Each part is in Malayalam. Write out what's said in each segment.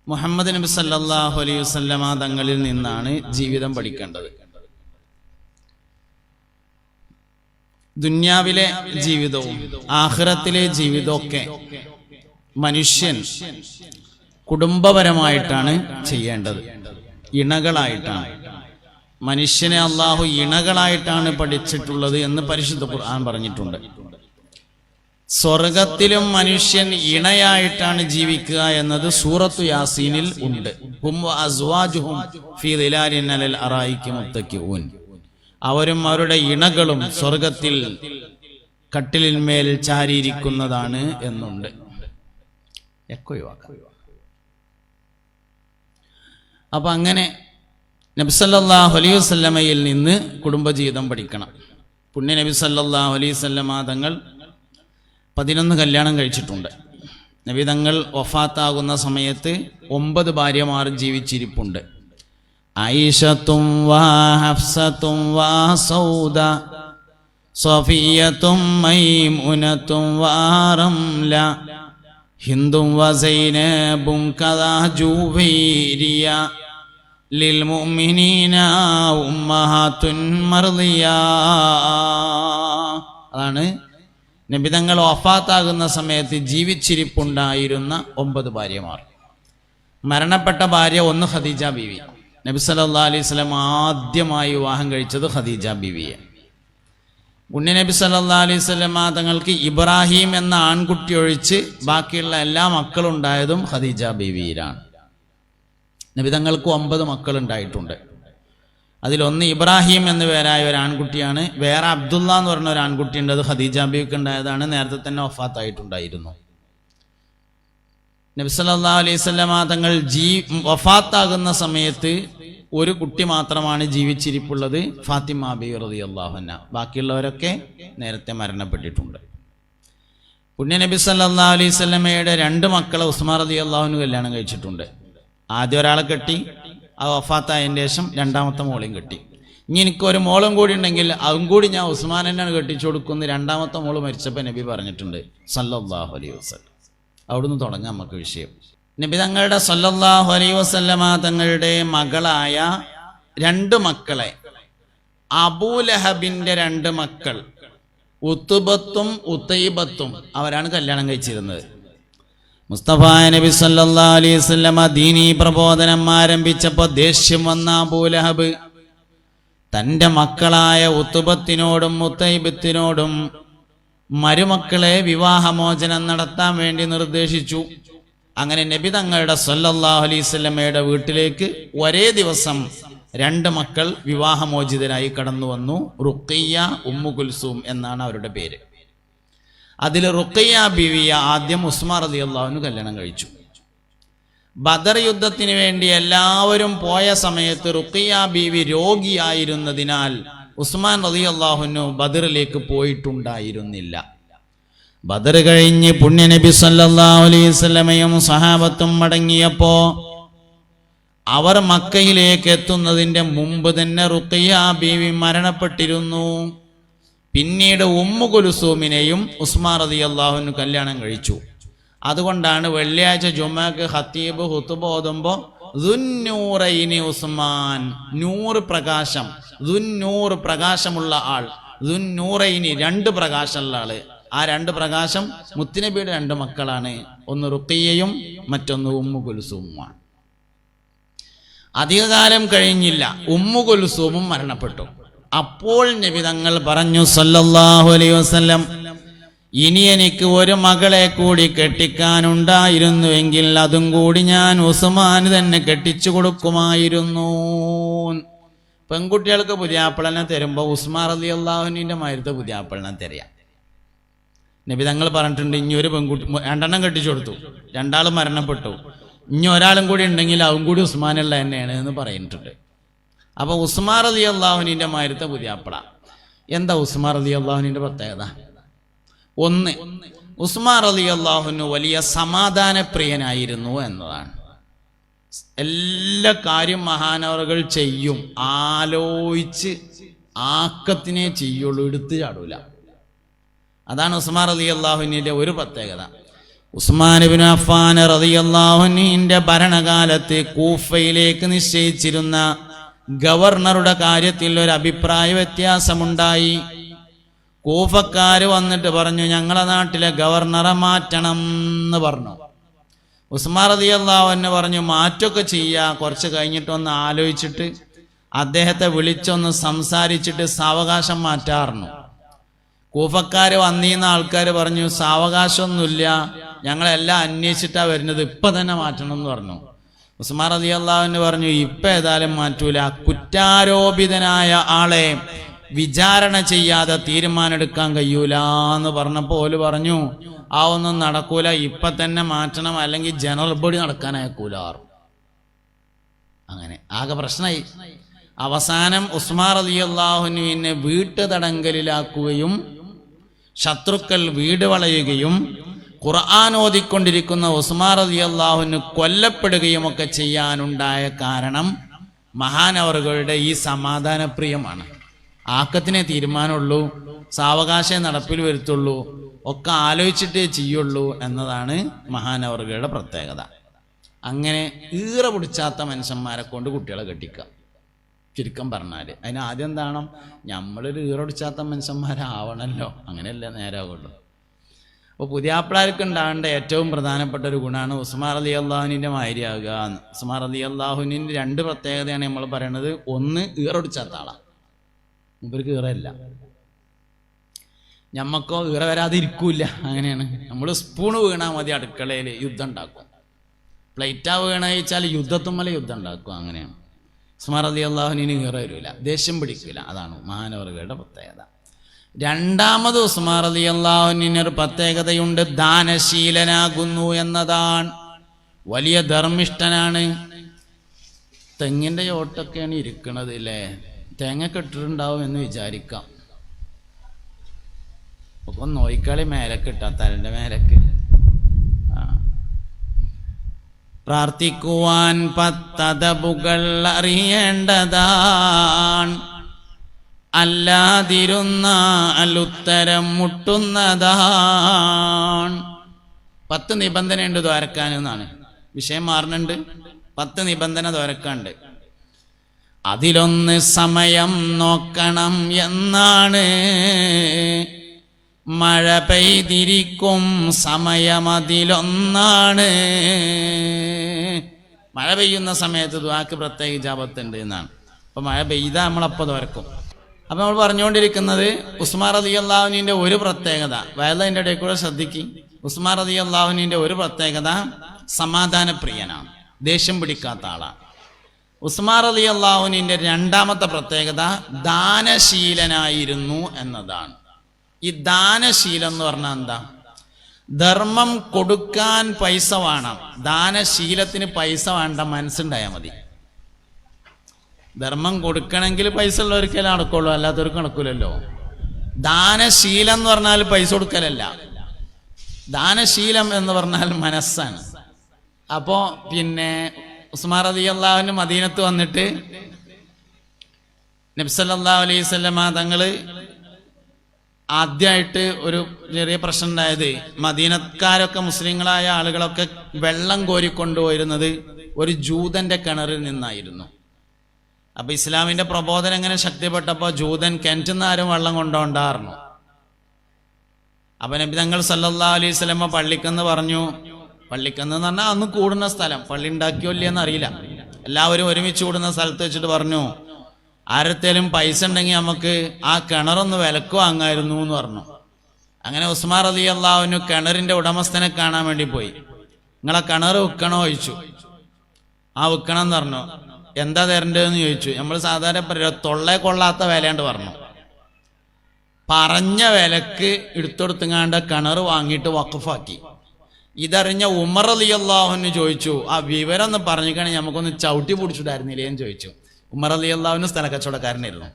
മുഹമ്മദ് നബി സല്ലല്ലാഹു അലൈഹി വസല്ലമ തങ്ങളിൽ നിന്നാണ് ജീവിതം പഠിക്കേണ്ടത്. ദുന്യാവിലെ ജീവിതവും ആഖിറത്തിലെ ജീവിതമൊക്കെ മനുഷ്യൻ കുടുംബപരമായിട്ടാണ് ചെയ്യേണ്ടത്, ഇണകളായിട്ടാണ്. മനുഷ്യനെ അള്ളാഹു ഇണകളായിട്ടാണ് പഠിച്ചിട്ടുള്ളത് എന്ന് പരിശുദ്ധ ഖുർആൻ പറഞ്ഞിട്ടുണ്ട്. സ്വർഗത്തിലും മനുഷ്യൻ ഇണയായിട്ടാണ് ജീവിക്കുക എന്നത് സൂറത്തു യാസീനിൽ ഉണ്ട്. ഹും അസ്വാജുഹും ഫീ ദിലാലിൻ അലൽ അറായികി മുത്തക്കിഊൻ. അവരും അവരുടെ ഇണകളും സ്വർഗത്തിൽ കട്ടിലിന്മേൽ ചാരിയിരിക്കുന്നതാണ് എന്നുണ്ട്. അപ്പൊ അങ്ങനെ നബി സല്ലല്ലാഹു അലൈഹി വസല്ലമയിൽ നിന്ന് കുടുംബജീവിതം പഠിക്കണം. പുണ്യ നബി സല്ലല്ലാഹു അലൈഹി വസല്ലമ തങ്ങൾ 11 കല്യാണം കഴിച്ചിട്ടുണ്ട്. നബി തങ്ങൾ വഫാത്താകുന്ന സമയത്ത് 9 ഭാര്യമാർ ജീവിച്ചിരിപ്പുണ്ട്. ആയിഷത്തും വാ ഹഫ്സത്തും വാ സൗദ സഫിയത്തും മൈമുനത്തും വാ റംല ഹിന്ദും വ സൈനബും കദാ ജുവൈരിയ ലിൽ മുഅ്മിനീന ഉമ്മഹാത്തുൻ മർദിയ. അതാണ് നബി തങ്ങൾ വഫാത്താകുന്ന സമയത്ത് ജീവിച്ചിരിപ്പുണ്ടായിരുന്ന 9 ഭാര്യമാർ. മരണപ്പെട്ട ഭാര്യ ഒന്ന് ഖദീജ ബീവി. നബി സല്ലല്ലാഹു അലൈഹി വസല്ലം ആദ്യമായി വിവാഹം കഴിച്ചത് ഖദീജ ബീവിയെ. പുണ്യ നബി സല്ലല്ലാഹു അലൈഹി വസല്ലം തങ്ങൾക്ക് ഇബ്രാഹിം എന്ന ആൺകുട്ടി ഒഴിച്ച് ബാക്കിയുള്ള എല്ലാ മക്കളുണ്ടായതും ഖദീജ ബീവിയിലാണ്. നബി തങ്ങൾക്ക് 9 മക്കളുണ്ടായിട്ടുണ്ട്. അതിലൊന്ന് ഇബ്രാഹിം എന്ന പേരായ ഒരു ആൺകുട്ടിയാണ്. വേറെ അബ്ദുള്ള എന്ന് പറഞ്ഞ ഒരു ആൺകുട്ടി ഉണ്ട്, അത് ഖദീജ ബീവിക്ക് ഉണ്ടായതാണ്. നേരത്തെ തന്നെ വഫാത്തായിട്ടുണ്ടായിരുന്നു. നബി സല്ലല്ലാഹു അലൈഹി വസല്ലം തങ്ങൾ വഫാത്താകുന്ന സമയത്ത് ഒരു കുട്ടി മാത്രമാണ് ജീവിച്ചിരിപ്പുള്ളത്, ഫാത്തിമ ബീവി റളിയല്ലാഹു അൻഹ. ബാക്കിയുള്ളവരൊക്കെ നേരത്തെ മരണപ്പെട്ടിട്ടുണ്ട്. പുണ്യ നബി സല്ലല്ലാഹു അലൈഹി വസല്ലമയുടെ 2 മക്കളെ ഉസ്മാൻ റളിയല്ലാഹു അൻഹു കല്യാണം കഴിച്ചിട്ടുണ്ട്. ആദ്യം ഒരാളെ കെട്ടി, ആ വഫാത്തായതിൻ്റെ ശേഷം 2ാമത്തെ മോളെയും കെട്ടി. ഇനി എനിക്കൊരു മോളും കൂടി ഉണ്ടെങ്കിൽ അതും കൂടി ഞാൻ ഉസ്മാൻ തന്നെയാണ് കെട്ടിച്ചു കൊടുക്കുന്ന 2ാമത്തെ മോള് മരിച്ചപ്പോൾ നബി പറഞ്ഞിട്ടുണ്ട് സല്ലല്ലാഹു അലൈഹി വസല്ലം. അവിടുന്ന് തുടങ്ങാം നമുക്ക് വിഷയം. നബി തങ്ങളുടെ സല്ലല്ലാഹു അലൈഹി വസല്ലമ തങ്ങളുടെ മകളായ 2 മക്കളെ, അബൂലഹബിന്റെ 2 മക്കൾ ഉത്ബത്തും ഉതൈബത്തും അവരാണ് കല്യാണം കഴിച്ചിരുന്നത്. മുസ്തഫ നബി സല്ലല്ലാഹു അലൈഹി വസല്ലമ ദീനീ പ്രബോധനം ആരംഭിച്ചപ്പോൾ ദേഷ്യം വന്ന അബൂലഹബ് തൻ്റെ മക്കളായ ഉത്ബത്തിനോടും ഉതൈബത്തിനോടും മരുമക്കളെ വിവാഹമോചനം നടത്താൻ വേണ്ടി നിർദ്ദേശിച്ചു. അങ്ങനെ നബി തങ്ങളുടെ സല്ലല്ലാഹു അലൈഹി വസല്ലമയുടെ വീട്ടിലേക്ക് ഒരേ ദിവസം 2 മക്കൾ വിവാഹമോചിതരായി കടന്നു വന്നു. റുഖിയ്യ, ഉമ്മു കുൽസൂം എന്നാണ് അവരുടെ പേര്. അതിൽ റുഖിയ്യ ബീവിയ ആദ്യം ഉസ്മാൻ റളിയല്ലാഹു അൻഹു കല്യാണം കഴിച്ചു. ബദർ യുദ്ധത്തിന് വേണ്ടി എല്ലാവരും പോയ സമയത്ത് റുഖിയ്യ ബീവി രോഗിയായിരുന്നതിനാൽ ഉസ്മാൻ റളിയല്ലാഹു അൻഹു ബദറിലേക്ക് പോയിട്ടുണ്ടായിരുന്നില്ല. ബദർ കഴിഞ്ഞ് പുണ്യ നബി സല്ലല്ലാഹു അലൈഹി വസല്ലമയും സഹാബത്തും മടങ്ങിയപ്പോ അവർ മക്കയിലേക്ക് എത്തുന്നതിന്റെ മുമ്പ് തന്നെ റുഖിയ്യ ബീവി മരണപ്പെട്ടിരുന്നു. പിന്നീട് ഉമ്മു കുൽസൂമിനെയും ഉസ്മാൻ റളിയല്ലാഹു അൻഹു കല്യാണം കഴിച്ചു. അതുകൊണ്ടാണ് വെള്ളിയാഴ്ച ജുമഅക്ക് ഖതീബ് ഖുതുബ ഓതുമ്പോൾ ദുന്നൂറൈനി ഉസ്മാൻ, നൂറ് പ്രകാശം, ദുന്നൂർ പ്രകാശമുള്ള ആൾ, ദുന്നൂറൈനി 2 പ്രകാശമുള്ള ആള്. ആ 2 പ്രകാശം മുത്തുനബിയുടെ 2 മക്കളാണ്. ഒന്ന് റുഖിയ്യയും മറ്റൊന്ന് ഉമ്മു കുൽസൂമുമാണ്. അധികകാലം കഴിഞ്ഞില്ല, ഉമ്മു കുൽസൂമും മരണപ്പെട്ടു. അപ്പോൾ നബി തങ്ങൾ പറഞ്ഞു സല്ലല്ലാഹു അലൈഹി വസല്ലം, ഇനി എനിക്ക് ഒരു മകളെ കൂടി കെട്ടിക്കാനുണ്ടായിരുന്നുവെങ്കിൽ അതും കൂടി ഞാൻ ഉസ്മാന് തന്നെ കെട്ടിച്ചു കൊടുക്കുമായിരുന്നു. പെൺകുട്ടികൾക്ക് പുതിയാപ്പിളനെ തരുമ്പോൾ ഉസ്മാൻ റളിയല്ലാഹു അൻഹുവിന്റെ മാതിരത്തെ പുതിയാപ്പിളനെ തരാം. നബി തങ്ങൾ പറഞ്ഞിട്ടുണ്ട്, ഇനി ഒരു പെൺകുട്ടി 2 കെട്ടിച്ചു കൊടുത്തു, 2 ആൾ മരണപ്പെട്ടു, ഇനി ഒരാളും കൂടി ഉണ്ടെങ്കിൽ അതും കൂടി ഉസ്മാനുള്ള തന്നെയാണ് എന്ന് പറഞ്ഞിട്ടുണ്ട്. അപ്പൊ ഉസ്മാൻ റളിയല്ലാഹു അൻഹുവിന്റെ മാതിരത്തെ പുതിയാപ്പിള. എന്താ ഉസ്മാൻ റളിയല്ലാഹു അൻഹുവിന്റെ പ്രത്യേകത? ഒന്ന്, ഉസ്മാൻ റളിയല്ലാഹു അൻഹു വലിയ സമാധാന പ്രിയനായിരുന്നു എന്നതാണ്. എല്ലാ കാര്യം മഹാനവറുകൾ ചെയ്യും, ആലോചിച്ച് ആക്കത്തിനെ ചെയ്യുള്ളൂ, എടുത്തു ചാടൂല. അതാണ് ഉസ്മാൻ റളിയല്ലാഹു അൻഹുവിന്റെ ഒരു പ്രത്യേകത. ഉസ്മാൻ ഇബ്നു അഫ്ഫാൻ റളിയല്ലാഹു അൻഹുവിന്റെ ഭരണകാലത്ത് കൂഫയിലേക്ക് നിശ്ചയിച്ചിരുന്ന ഗവർണറുടെ കാര്യത്തിൽ ഒരു അഭിപ്രായ വ്യത്യാസമുണ്ടായി. കൂഫക്കാര് വന്നിട്ട് പറഞ്ഞു, ഞങ്ങളെ നാട്ടിലെ ഗവർണറെ മാറ്റണം എന്ന് പറഞ്ഞു. ഉസ്മാൻ റളിയല്ലാഹു അൻഹു പറഞ്ഞു, മാറ്റൊക്കെ ചെയ്യാ, കുറച്ച് കഴിഞ്ഞിട്ടൊന്ന് ആലോചിച്ചിട്ട് അദ്ദേഹത്തെ വിളിച്ചൊന്ന് സംസാരിച്ചിട്ട് സാവകാശം മാറ്റാറുന്നു. കൂഫക്കാര് വന്നീന്ന ആൾക്കാർ പറഞ്ഞു, സാവകാശമൊന്നുമില്ല, ഞങ്ങളെല്ലാം അന്വേഷിച്ചിട്ടാ വരുന്നത്, ഇപ്പൊ തന്നെ മാറ്റണം എന്ന് പറഞ്ഞു. ഉസ്മാൻ റളിയല്ലാഹു അൻഹു പറഞ്ഞു, ഇപ്പൊ ഏതായാലും മാറ്റൂല, കുറ്റാരോപിതനായ ആളെ വിചാരണ ചെയ്യാതെ തീരുമാനമെടുക്കാൻ കഴിയൂല എന്ന് പറഞ്ഞപ്പോൾ ഓല് പറഞ്ഞു, ആ ഒന്നും നടക്കൂല, ഇപ്പൊ തന്നെ മാറ്റണം, അല്ലെങ്കിൽ ജനറൽ ബോഡി നടക്കാൻ അയക്കൂല. അങ്ങനെ ആകെ പ്രശ്നമായി. അവസാനം ഉസ്മാൻ റളിയല്ലാഹു അൻഹുവിനെ വീട്ടുതടങ്കലിലാക്കുകയും ശത്രുക്കൾ വീട് വളയുകയും ഖുർആൻ ഓതിക്കൊണ്ടിരിക്കുന്ന ഉസ്മാൻ റളിയല്ലാഹു അൻഹു കൊല്ലപ്പെടുകയും ഒക്കെ ചെയ്യാനുണ്ടായ കാരണം മഹാനവറുകളുടെ ഈ സമാധാനപ്രിയമാണ്. ആക്കത്തിനെ തീരുമാനമുള്ളൂ, സാവകാശം നടപ്പിൽ വരുത്തുള്ളൂ, ഒക്കെ ആലോചിച്ചിട്ടേ ചെയ്യുള്ളൂ എന്നതാണ് മഹാനവറുകളുടെ പ്രത്യേകത. അങ്ങനെ ഈറ പിടിച്ചാത്ത മനുഷ്യന്മാരെ കൊണ്ട് കുട്ടികളെ കെട്ടിക്കുക. ചുരുക്കം പറഞ്ഞാൽ അതിന് ആദ്യം എന്താണ്, നമ്മളൊരു ഈറൊടിച്ചാത്ത മനുഷ്യന്മാരാവണമല്ലോ, അങ്ങനെയല്ല നേരാവുള്ളൂ. അപ്പോൾ പുതിയാപ്പിളാർക്ക് ഉണ്ടാകേണ്ട ഏറ്റവും പ്രധാനപ്പെട്ട ഒരു ഗുണമാണ് ഉസ്മാൻ റളിയല്ലാഹുവിൻ്റെ മാതിരിയാകുക. ഉസ്മാൻ റളിയല്ലാഹുവിൻ്റെ രണ്ട് പ്രത്യേകതയാണ് നമ്മൾ പറയണത്. ഒന്ന്, ഈറൊടിച്ചാത്ത ആളാണ്, ഇവർക്ക് ഈറയില്ല. ഞമ്മക്കോ ഈറ വരാതെ ഇരിക്കൂല, അങ്ങനെയാണ്. നമ്മൾ സ്പൂണ് വീണാൽ മതി അടുക്കളയിൽ യുദ്ധം ഉണ്ടാക്കും, പ്ലേറ്റാ വീണ വെച്ചാൽ യുദ്ധത്തുമ്മല യുദ്ധം ഉണ്ടാക്കും, അങ്ങനെയാണ്. ഉസ്മാൻ റളിയല്ലാഹുവിന് ഈറ വരില്ല, ദേഷ്യം പിടിക്കില്ല. അതാണ് മഹാനവറുകളുടെ പ്രത്യേകത. രണ്ടാമത് ഉസ്മാൻ റളിയല്ലാഹുവിന് ഒരു പ്രത്യേകതയുണ്ട്, ദാനശീലനാകുന്നു എന്നതാണ്. വലിയ ധർമ്മിഷ്ഠനാണ്. തെങ്ങിൻ്റെ ചോട്ടൊക്കെയാണ് ഇരിക്കണത് അല്ലേ, തേങ്ങ കെട്ടിട്ടുണ്ടാവും എന്ന് വിചാരിക്കാം. അപ്പം നോയിക്കളി മേലക്ക് ഇട്ടാ, തലൻ്റെ മേലക്ക്. പ്രാർത്ഥിക്കുവാൻ പത്തതബുകൾ അറിയേണ്ടതാൻ, അല്ലാതിരുന്നാൽ ഉത്തരം മുട്ടുന്നതാൻ. 10 നിബന്ധനയുണ്ട് ദ്വാരക്കാനെന്നാണ്. വിഷയം മാറുന്നുണ്ട്. 10 നിബന്ധന ദ്വാരക്കാണ്ട്. അതിലൊന്ന് സമയം നോക്കണം എന്നാണ്. മഴ പെയ്തിരിക്കും സമയം അതിലൊന്നാണ്. മഴ പെയ്യുന്ന സമയത്ത് ദുആക്ക് പ്രത്യേക ഇജാബത്തുണ്ട് എന്നാണ്. അപ്പോൾ മഴ പെയ്താൽ നമ്മളപ്പോൾ തുറക്കും. അപ്പം നമ്മൾ പറഞ്ഞുകൊണ്ടിരിക്കുന്നത് ഉസ്മാൻ റളിയല്ലാഹുവിൻ്റെ ഒരു പ്രത്യേകത, വയലതിൻ്റെ ഇടയിൽ കൂടെ ശ്രദ്ധിക്കും. ഉസ്മാൻ റളിയല്ലാഹുവിൻ്റെ ഒരു പ്രത്യേകത സമാധാനപ്രിയനാണ്, ദേഷ്യം പിടിക്കാത്ത ആളാണ്. ഉസ്മാൻ റളിയല്ലാഹുവിൻ്റെ രണ്ടാമത്തെ പ്രത്യേകത ദാനശീലനായിരുന്നു എന്നതാണ്. ഈ ദാനശീലം എന്ന് പറഞ്ഞാൽ എന്താ? ധർമ്മം കൊടുക്കാൻ പൈസ വേണം, ദാനശീലത്തിന് പൈസ വേണ്ട, മനസ്സുണ്ടായാൽ മതി. ധർമ്മം കൊടുക്കണമെങ്കിൽ പൈസ ഉള്ളവർക്കെല്ലാം നടക്കുള്ളൂ, അല്ലാത്തവർക്ക് നടക്കൂലല്ലോ. ദാനശീലം എന്ന് പറഞ്ഞാൽ പൈസ കൊടുക്കലല്ല, ദാനശീലം എന്ന് പറഞ്ഞാൽ മനസ്സാണ്. അപ്പോൾ പിന്നെ ഉസ്മാൻ റളിയല്ലാഹു മദീനത്ത് വന്നിട്ട് നബി സല്ലല്ലാഹു അലൈഹി വസല്ലമ തങ്ങള് ആദ്യമായിട്ട് ഒരു ചെറിയ പ്രശ്നം ഉണ്ടായത്, മദീനക്കാരൊക്കെ മുസ്ലിങ്ങളായ ആളുകളൊക്കെ വെള്ളം കോരിക്കൊണ്ടുപോയിരുന്നത് ഒരു ജൂതന്റെ കിണറിൽ നിന്നായിരുന്നു. അപ്പൊ ഇസ്ലാമിന്റെ പ്രബോധനം എങ്ങനെ ശക്തിപ്പെട്ടപ്പോൾ ജൂതൻ കിണറ്റിൽ നിന്ന് ആരും വെള്ളം കൊണ്ടുപോണ്ടായിരുന്നു. അപ്പൊ നബി തങ്ങൾ സല്ലല്ലാഹു അലൈഹി വസല്ലമ പള്ളിക്കെന്ന് പറഞ്ഞു. പള്ളിക്കെന്ന് പറഞ്ഞാൽ അന്ന് കൂടുന്ന സ്ഥലം, പള്ളി ഉണ്ടാക്കിയോ ഇല്ലയെന്ന് അറിയില്ല, എല്ലാവരും ഒരുമിച്ച് കൂടുന്ന സ്ഥലത്ത് വെച്ചിട്ട് പറഞ്ഞു, ആരത്തേലും പൈസ ഉണ്ടെങ്കിൽ നമുക്ക് ആ കിണറൊന്ന് വിലക്ക് വാങ്ങായിരുന്നു എന്ന് പറഞ്ഞു. അങ്ങനെ ഉസ്മാൻ റളിയല്ലാഹു അൻഹു കിണറിന്റെ ഉടമസ്ഥനെ കാണാൻ വേണ്ടി പോയി. നിങ്ങളെ കിണർ വിൽക്കണോ ചോദിച്ചു. ആ വിൽക്കണം എന്ന് പറഞ്ഞു. എന്താ തരേണ്ടതെന്ന് ചോദിച്ചു. നമ്മൾ സാധാരണ തൊള്ളെ കൊള്ളാത്ത വിലയാണ്ട് പറഞ്ഞു. പറഞ്ഞ വിലക്ക് എടുത്തെടുത്തുങ്ങാണ്ട് കിണർ വാങ്ങിയിട്ട് വഖഫാക്കി. ഇതറിഞ്ഞ ഉമർ റളിയല്ലാഹു അൻഹു ചോദിച്ചു, ആ വിവരം ഒന്ന് പറഞ്ഞിട്ടാണെങ്കിൽ നമുക്കൊന്ന് ചവിട്ടി പിടിച്ചിട്ടായിരുന്നില്ലേ എന്ന് ചോദിച്ചു. ഉമർ റളിയല്ലാഹു അൻഹു സ്ഥലക്കച്ചവടക്കാരനായിരുന്നു.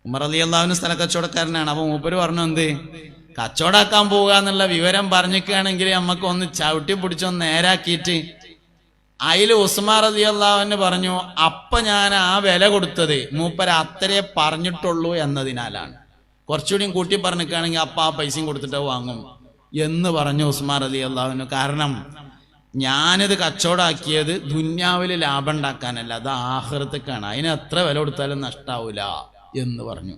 ഉമർ റളിയല്ലാഹു അൻഹു സ്ഥലക്കച്ചവടക്കാരനാണ്. അപ്പൊ മൂപ്പര് പറഞ്ഞു, എന്ത് കച്ചവടാക്കാൻ പോവുക എന്നുള്ള വിവരം പറഞ്ഞിക്കുകയാണെങ്കിൽ നമുക്ക് ഒന്ന് ചവിട്ടി പിടിച്ചൊന്ന് നേരാക്കിയിട്ട്. അതിൽ ഉസ്മാൻ റളിയല്ലാഹു അൻഹു പറഞ്ഞു, അപ്പൊ ഞാൻ ആ വില കൊടുത്തത് മൂപ്പര് അത്രേ പറഞ്ഞിട്ടുള്ളൂ എന്നതിനാലാണ്. കുറച്ചുകൂടിയും കൂട്ടി പറഞ്ഞിക്കുകയാണെങ്കിൽ അപ്പ ആ പൈസയും കൊടുത്തിട്ട് വാങ്ങും എന്ന് പറഞ്ഞു ഉസ്മാൻ റളിയല്ലാഹു അൻഹു. കാരണം ഞാനിത് കച്ചവടാക്കിയത് ദുന്യാവിൽ ലാഭം ഉണ്ടാക്കാനല്ല, അത് ആഖിറത്തേക്കാണ്, അതിന് എത്ര വില കൊടുത്താലും നഷ്ടാവൂല എന്ന് പറഞ്ഞു.